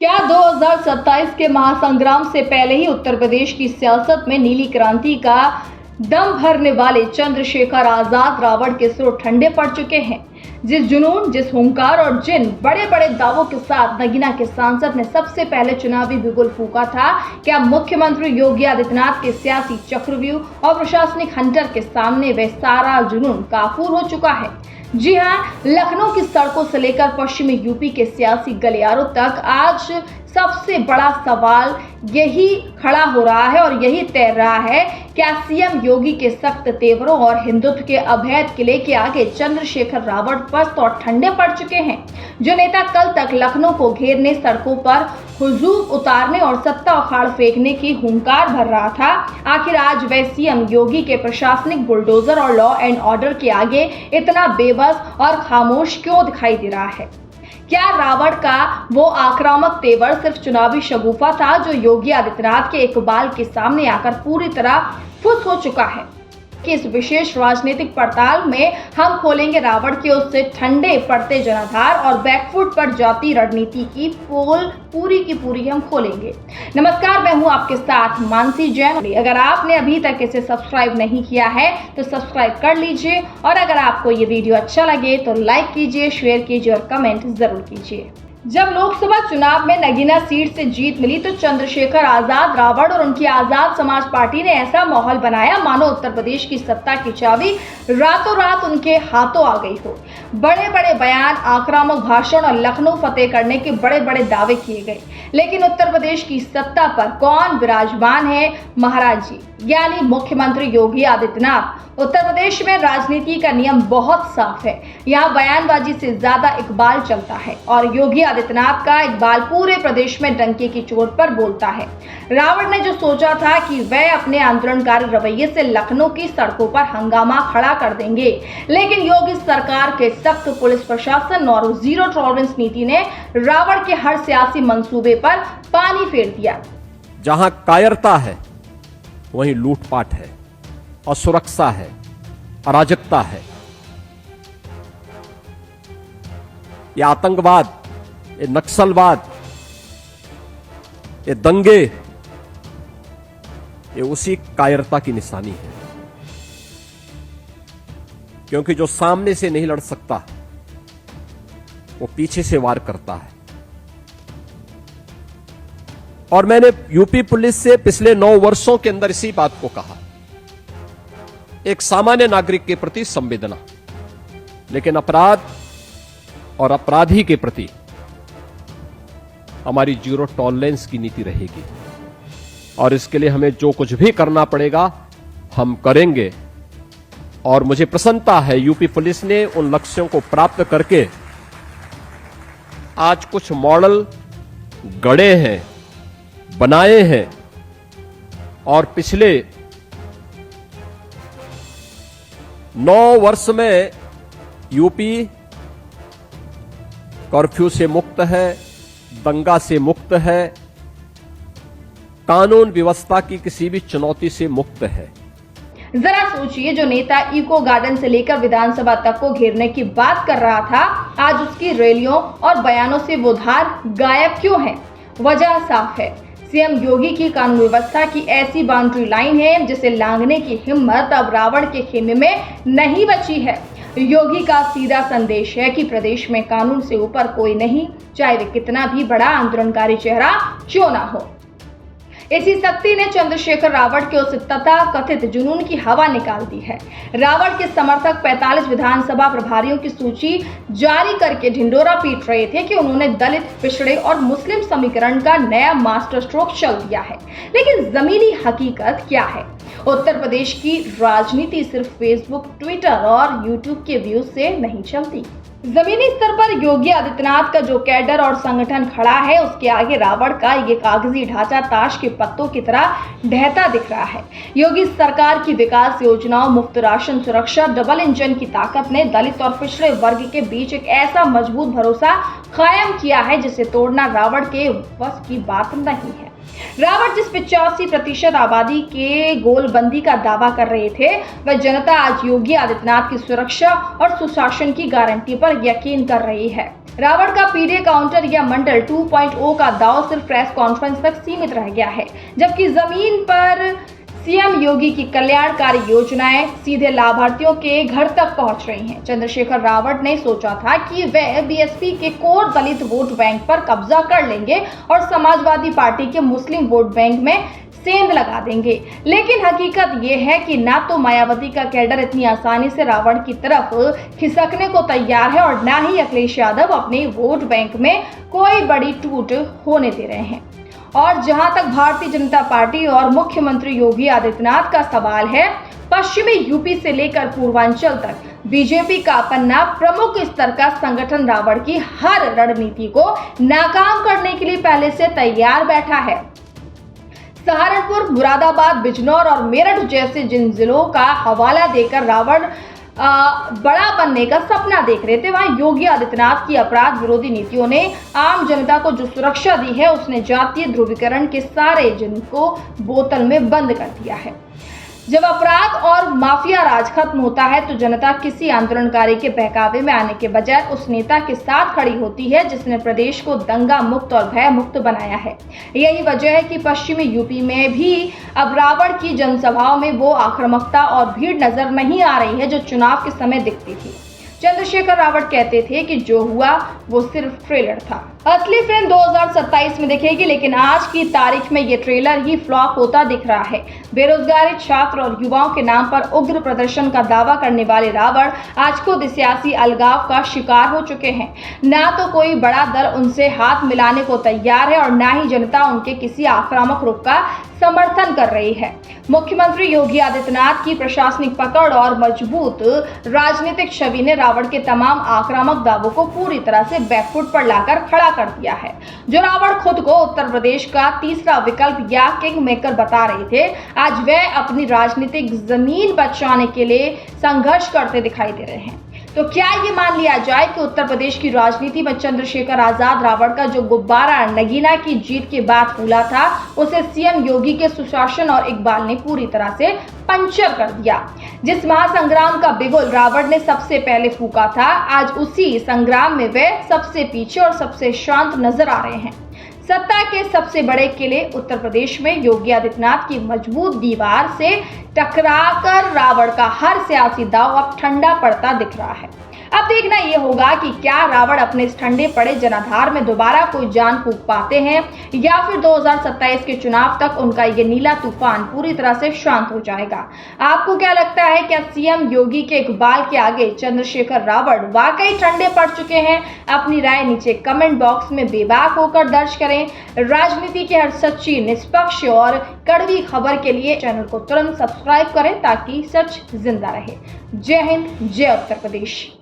क्या 2027 के महासंग्राम से पहले ही उत्तर प्रदेश की सियासत में नीली क्रांति का दम भरने वाले चंद्रशेखर आजाद रावण के सुर ठंडे पड़ चुके हैं? जिस जुनून, जिस हुंकार और जिन बड़े बड़े दावों के साथ नगीना के सांसद ने सबसे पहले चुनावी बिगुल फूंका था, क्या मुख्यमंत्री योगी आदित्यनाथ के सियासी चक्रव्यूह और प्रशासनिक हंटर के सामने वह सारा जुनून काफूर हो चुका है? जी हां, लखनऊ की सड़कों से लेकर पश्चिमी यूपी के सियासी गलियारों तक आज सबसे बड़ा सवाल यही खड़ा हो रहा है और यही तैर रहा है, क्या सीएम योगी के सख्त तेवरों और हिंदुत्व के अभेद किले के आगे चंद्रशेखर रावण पस्त और ठंडे पड़ चुके हैं? जो नेता कल तक लखनऊ को घेरने, सड़कों पर हुजूम उतारने और सत्ता उखाड़ फेंकने की हुंकार भर रहा था, आखिर आज वह सीएम योगी के प्रशासनिक बुलडोजर और लॉ एंड ऑर्डर के आगे इतना बेबस और खामोश क्यों दिखाई दे रहा है? क्या रावण का वो आक्रामक तेवर सिर्फ चुनावी शगुफा था जो योगी आदित्यनाथ के इकबाल के सामने आकर पूरी तरह फुस हो चुका है? कि इस विशेष राजनीतिक पड़ताल में हम खोलेंगे रावण के उससे ठंडे पड़ते जनाधार और बैकफुट पर जाती रणनीति की पोल पूरी की पूरी हम खोलेंगे। नमस्कार, मैं हूं आपके साथ मानसी जैन। अगर आपने अभी तक इसे सब्सक्राइब नहीं किया है तो सब्सक्राइब कर लीजिए और अगर आपको ये वीडियो अच्छा लगे तो लाइक कीजिए, शेयर कीजिए और कमेंट जरूर कीजिए। जब लोकसभा चुनाव में नगीना सीट से जीत मिली तो चंद्रशेखर आजाद रावण और उनकी आजाद समाज पार्टी ने ऐसा माहौल बनाया मानो उत्तर प्रदेश की सत्ता की चाबी रातों रात उनके हाथों आ गई हो। बड़े बड़े बयान, आक्रामक भाषण और लखनऊ फतेह करने के बड़े बड़े दावे किए गए, लेकिन उत्तर प्रदेश की सत्ता पर कौन विराजमान है? महाराज जी, यानी मुख्यमंत्री योगी आदित्यनाथ। उत्तर प्रदेश में राजनीति का नियम बहुत साफ है, यहाँ बयानबाजी से ज्यादा इकबाल चलता है और योगी आदित्यनाथ का इकबाल पूरे प्रदेश में डंके की चोट पर बोलता है। रावण ने जो सोचा था कि वह अपने आंदोलनकारी रवैये से लखनऊ की सड़कों पर हंगामा खड़ा कर देंगे, लेकिन योगी सरकार के सख्त पुलिस प्रशासन और जीरो टॉलरेंस नीति ने रावण के हर सियासी मंसूबे पर पानी फेर दिया। जहां कायरता है वहीं लूटपाट है, असुरक्षा है, अराजकता है। ये आतंकवाद, ये नक्सलवाद, ये दंगे, ये उसी कायरता की निशानी है। क्योंकि जो सामने से नहीं लड़ सकता वो पीछे से वार करता है। और मैंने यूपी पुलिस से पिछले 9 वर्षों के अंदर इसी बात को कहा, एक सामान्य नागरिक के प्रति संवेदना, लेकिन अपराध और अपराधी के प्रति हमारी जीरो टॉलरेंस की नीति रहेगी और इसके लिए हमें जो कुछ भी करना पड़ेगा हम करेंगे। और मुझे प्रसन्नता है यूपी पुलिस ने उन लक्ष्यों को प्राप्त करके आज कुछ मॉडल गढ़े हैं, बनाए हैं और पिछले 9 वर्ष में यूपी कर्फ्यू से मुक्त है, दंगा से मुक्त है, कानून व्यवस्था की किसी भी चुनौती से मुक्त है। जरा सोचिए, जो नेता इको गार्डन से लेकर विधानसभा तक को घेरने की बात कर रहा था, आज उसकी रैलियों और बयानों से वो धार गायब क्यों है? वजह साफ है, सीएम योगी की कानून व्यवस्था की ऐसी बाउंड्री लाइन है जिसे लांघने की हिम्मत अब रावण के खेमे में नहीं बची है। योगी का सीधा संदेश है कि प्रदेश में कानून से ऊपर कोई नहीं, चाहे वे कितना भी बड़ा आंदोलनकारी चेहरा क्यों ना हो। इसी शक्ति ने चंद्रशेखर रावण के उस तथा कथित जुनून की हवा निकाल दी है। रावण के समर्थक 45 विधानसभा प्रभारियों की सूची जारी करके ढिंडोरा पीट रहे थे कि उन्होंने दलित, पिछड़े और मुस्लिम समीकरण का नया मास्टर स्ट्रोक चल दिया है, लेकिन जमीनी हकीकत क्या है? उत्तर प्रदेश की राजनीति सिर्फ फेसबुक, ट्विटर और यूट्यूब के व्यूज से नहीं चलती। जमीनी स्तर पर योगी आदित्यनाथ का जो कैडर और संगठन खड़ा है, उसके आगे रावण का ये कागजी ढांचा ताश के पत्तों की तरह ढहता दिख रहा है। योगी सरकार की विकास योजनाओं, मुफ्त राशन, सुरक्षा, डबल इंजन की ताकत ने दलित और पिछड़े वर्ग के बीच एक ऐसा मजबूत भरोसा कायम किया है जिसे तोड़ना रावण के बस की बात नहीं है। रावण जिस 85% आबादी के गोलबंदी का दावा कर रहे थे, वह जनता आज योगी आदित्यनाथ की सुरक्षा और सुशासन की गारंटी पर यकीन कर रही है। रावण का पीडीए काउंटर या मंडल 2.0 का दाव सिर्फ प्रेस कॉन्फ्रेंस तक सीमित रह गया है, जबकि जमीन पर सीएम योगी की कल्याणकारी योजनाएं सीधे लाभार्थियों के घर तक पहुंच रही हैं। चंद्रशेखर रावण ने सोचा था कि वे बीएसपी के कोर दलित वोट बैंक पर कब्जा कर लेंगे और समाजवादी पार्टी के मुस्लिम वोट बैंक में सेंध लगा देंगे, लेकिन हकीकत ये है कि ना तो मायावती का कैडर इतनी आसानी से रावण की तरफ खिसकने को तैयार है और ना ही अखिलेश यादव अपने वोट बैंक में कोई बड़ी टूट होने दे रहे हैं। और जहां तक भारतीय जनता पार्टी और मुख्यमंत्री योगी आदित्यनाथ का सवाल है, पश्चिमी यूपी से लेकर पूर्वांचल तक बीजेपी का पन्ना प्रमुख स्तर का संगठन रावण की हर रणनीति को नाकाम करने के लिए पहले से तैयार बैठा है। सहारनपुर, मुरादाबाद, बिजनौर और मेरठ जैसे जिन जिलों का हवाला देकर रावण बड़ा बनने का सपना देख रहे थे, वहां योगी आदित्यनाथ की अपराध विरोधी नीतियों ने आम जनता को जो सुरक्षा दी है, उसने जातीय ध्रुवीकरण के सारे एजेंट को बोतल में बंद कर दिया है। जब अपराध और माफिया राज खत्म होता है तो जनता किसी आंदोलनकारी के बहकावे में आने के बजाय उस नेता के साथ खड़ी होती है जिसने प्रदेश को दंगा मुक्त और भय मुक्त बनाया है। यही वजह है कि पश्चिमी यूपी में भी अब रावण की जनसभाओं में वो आक्रामकता और भीड़ नजर नहीं आ रही है जो चुनाव के समय दिखती थी। चंद्रशेखर रावण कहते थे कि जो हुआ वो सिर्फ ट्रेलर था, असली फिल्म 2027 में दिखेगी, लेकिन आज की तारीख में ये ट्रेलर ही फ्लॉप होता दिख रहा है। बेरोजगारी, छात्र और युवाओं के नाम पर उग्र प्रदर्शन का दावा करने वाले रावण आज खुद सियासी अलगाव का शिकार हो चुके हैं। ना तो कोई बड़ा दल उनसे हाथ मिलाने को तैयार है और ना ही जनता उनके किसी आक्रामक रुख का समर्थन कर रही है। मुख्यमंत्री योगी आदित्यनाथ की प्रशासनिक पकड़ और मजबूत राजनीतिक छवि ने रावण के तमाम आक्रामक दावों को पूरी तरह से बैकफुट पर लाकर खड़ा कर दिया है। जो रावण खुद को उत्तर प्रदेश का तीसरा विकल्प या किंग मेकर बता रहे थे, आज वे अपनी राजनीतिक जमीन बचाने के लिए संघर्ष करते दिखाई दे रहे हैं। तो क्या ये मान लिया जाए कि उत्तर प्रदेश की राजनीति में चंद्रशेखर आजाद रावण का जो गुब्बारा नगीना की जीत के बाद फूला था, उसे सीएम योगी के सुशासन और इकबाल ने पूरी तरह से पंचर कर दिया। जिस महासंग्राम का बिगुल रावण ने सबसे पहले फूका था, आज उसी संग्राम में वे सबसे पीछे और सबसे शांत नजर आ रहे हैं। सत्ता के सबसे बड़े किले उत्तर प्रदेश में योगी आदित्यनाथ की मजबूत दीवार से टकराकर रावण का हर सियासी दांव अब ठंडा पड़ता दिख रहा है। अब देखना यह होगा कि क्या रावण अपने इस ठंडे पड़े जनाधार में दोबारा कोई जान फूंक पाते हैं या फिर 2027 के चुनाव तक उनका ये नीला तूफान पूरी तरह से शांत हो जाएगा। आपको क्या लगता है, क्या सीएम योगी के इकबाल के आगे चंद्रशेखर रावण वाकई ठंडे पड़ चुके हैं? अपनी राय नीचे कमेंट बॉक्स में बेबाक होकर दर्ज करें। राजनीति की हर सच्ची, निष्पक्ष और कड़वी खबर के लिए चैनल को तुरंत सब्सक्राइब करें ताकि सच जिंदा रहे। जय हिंद, जय उत्तर प्रदेश।